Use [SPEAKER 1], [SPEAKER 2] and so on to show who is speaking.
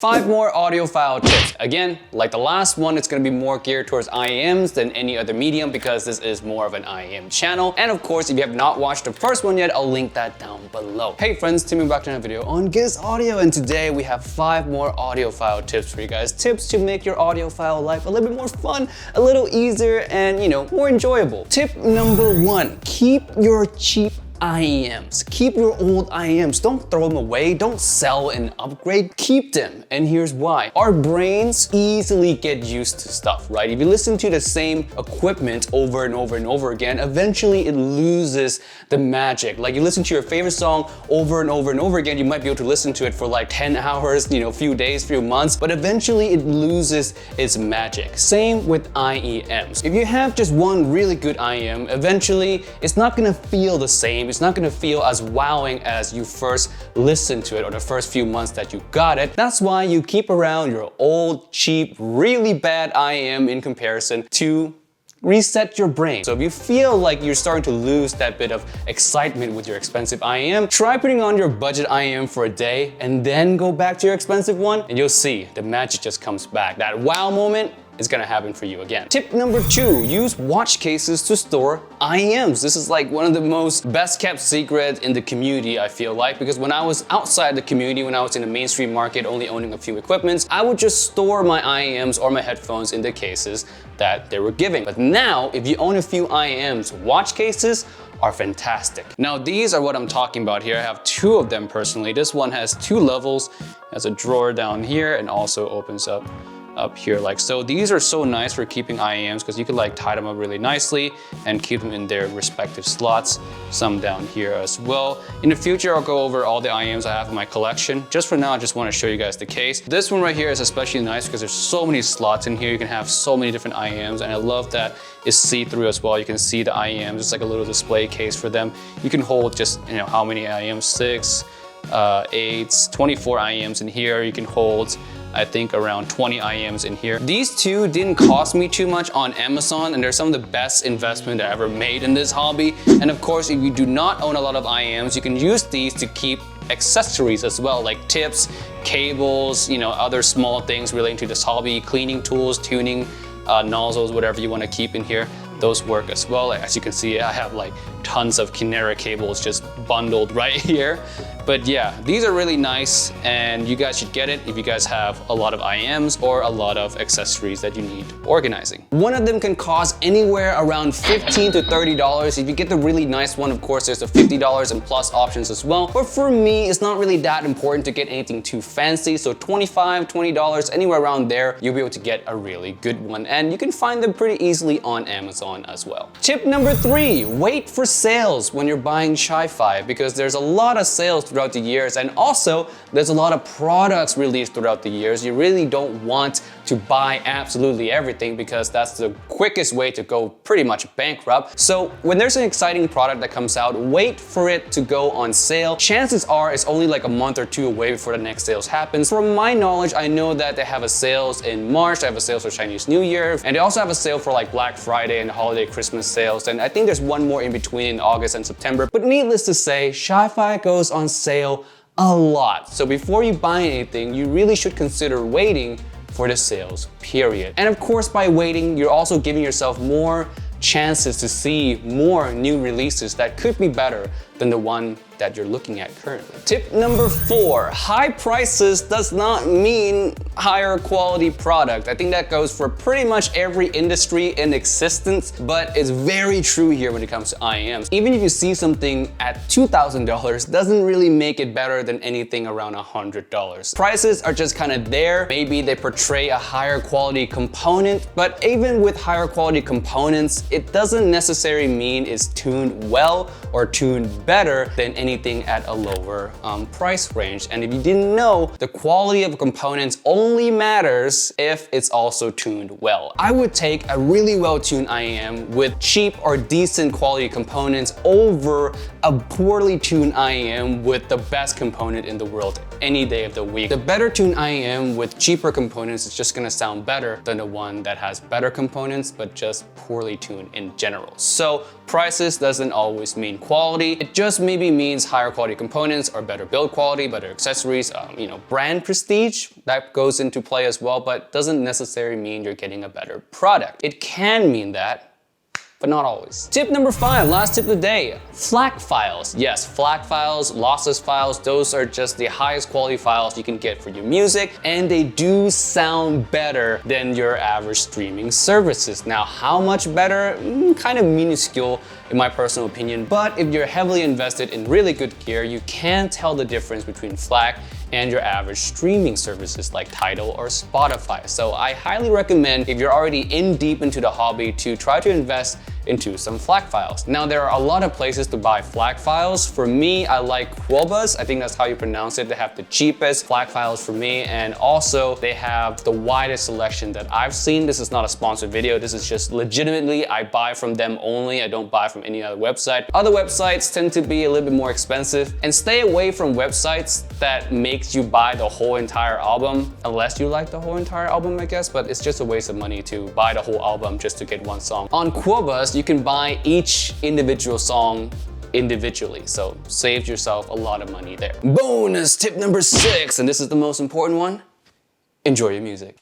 [SPEAKER 1] 5 more audiophile tips. Again, like the last one, it's going to be more geared towards IEMs than any other medium because this is more of an IEM channel. And of course, if you have not watched the first one yet, I'll link that down below. Hey friends, Timmy back to another video on Giz Audio, and today we have 5 more audiophile tips for you guys. Tips to make your audiophile life a little bit more fun, a little easier, and more enjoyable. Tip number 1, keep your cheap IEMs. Keep your old IEMs. Don't throw them away. Don't sell and upgrade. Keep them. And here's why. Our brains easily get used to stuff, right? If you listen to the same equipment over and over and over again, eventually it loses the magic. Like you listen to your favorite song over and over and over again, you might be able to listen to it for like 10 hours, few days, few months, but eventually it loses its magic. Same with IEMs. If you have just one really good IEM, eventually it's not gonna feel the same. It's not gonna feel as wowing as you first listened to it or the first few months that you got it. That's why you keep around your old, cheap, really bad IEM in comparison to reset your brain. So if you feel like you're starting to lose that bit of excitement with your expensive IEM, try putting on your budget IEM for a day and then go back to your expensive one, and you'll see the magic just comes back. That wow moment is gonna happen for you again. Tip number 2, use watch cases to store IEMs. This is like one of the most best kept secrets in the community, I feel like, because when I was outside the community, when I was in the mainstream market, only owning a few equipments, I would just store my IEMs or my headphones in the cases that they were giving. But now, if you own a few IEMs, watch cases are fantastic. Now, these are what I'm talking about here. I have 2 of them personally. This one has 2 levels, has a drawer down here, and also opens up here like so. These are so nice for keeping IEMs because you can like tie them up really nicely and keep them in their respective slots. Some down here as well. In the future, I'll go over all the IEMs I have in my collection. Just for now, I just want to show you guys the case. This one right here is especially nice because there's so many slots in here. You can have so many different IEMs, and I love that it's see-through as well. You can see the IEMs. It's like a little display case for them. You can hold just how many IEMs, 6, 8, 24 IEMs in here. You can hold I think around 20 IEMs in here. These 2 didn't cost me too much on Amazon, and they're some of the best investment I ever made in this hobby. And of course, if you do not own a lot of IEMs, you can use these to keep accessories as well, like tips, cables, other small things relating to this hobby, cleaning tools, tuning, nozzles, whatever you want to keep in here. Those work as well. As you can see, I have like tons of Kinera cables just bundled right here. But yeah, these are really nice, and you guys should get it if you guys have a lot of IEMs or a lot of accessories that you need organizing. One of them can cost anywhere around $15 to $30. If you get the really nice one, of course, there's the $50 and plus options as well. But for me, it's not really that important to get anything too fancy. So $25, $20, anywhere around there, you'll be able to get a really good one. And you can find them pretty easily on Amazon as well. Tip number 3, wait for sales when you're buying Chifi, because there's a lot of sales throughout the years, and also there's a lot of products released throughout the years. You really don't want to buy absolutely everything because that's the quickest way to go pretty much bankrupt. So when there's an exciting product that comes out, wait for it to go on sale. Chances are it's only like a month or 2 away before the next sales happens. From my knowledge, I know that they have a sales in March, they have a sales for Chinese New Year, and they also have a sale for like Black Friday and holiday Christmas sales, and I think there's one more in between in August and September. But needless to say, Chifi goes on sale a lot. So before you buy anything, you really should consider waiting for the sales period. And of course, by waiting, you're also giving yourself more chances to see more new releases that could be better than the one that you're looking at currently. Tip number 4, high prices does not mean higher quality product. I think that goes for pretty much every industry in existence, but it's very true here when it comes to IEMs. Even if you see something at $2,000, doesn't really make it better than anything around $100. Prices are just kind of there. Maybe they portray a higher quality component, but even with higher quality components, it doesn't necessarily mean it's tuned well or tuned better than anything at a lower price range. And if you didn't know, the quality of components only matters if it's also tuned well. I would take a really well-tuned IEM with cheap or decent quality components over a poorly tuned IEM with the best component in the world any day of the week. The better tuned IEM with cheaper components is just gonna sound better than the one that has better components but just poorly tuned in general. So prices doesn't always mean quality. It just maybe means higher quality components or better build quality, better accessories, brand prestige that goes into play as well, but doesn't necessarily mean you're getting a better product. It can mean that, but not always. Tip number 5, last tip of the day, Flac Files. Yes, Flac Files, lossless files, those are just the highest quality files you can get for your music, and they do sound better than your average streaming services. Now, how much better? Kind of minuscule in my personal opinion, but if you're heavily invested in really good gear, you can tell the difference between Flac and your average streaming services like Tidal or Spotify. So I highly recommend, if you're already in deep into the hobby, to try to invest into some Flac Files. Now, there are a lot of places to buy Flac Files. For me, I like Quobus. I think that's how you pronounce it. They have the cheapest Flac Files for me, and also they have the widest selection that I've seen. This is not a sponsored video. This is just legitimately, I buy from them only. I don't buy from any other website. Other websites tend to be a little bit more expensive, and stay away from websites that makes you buy the whole entire album, unless you like the whole entire album, I guess, but it's just a waste of money to buy the whole album just to get one song. On Quobus, you can buy each individual song individually, so save yourself a lot of money there. Bonus tip number 6, and this is the most important one: enjoy your music.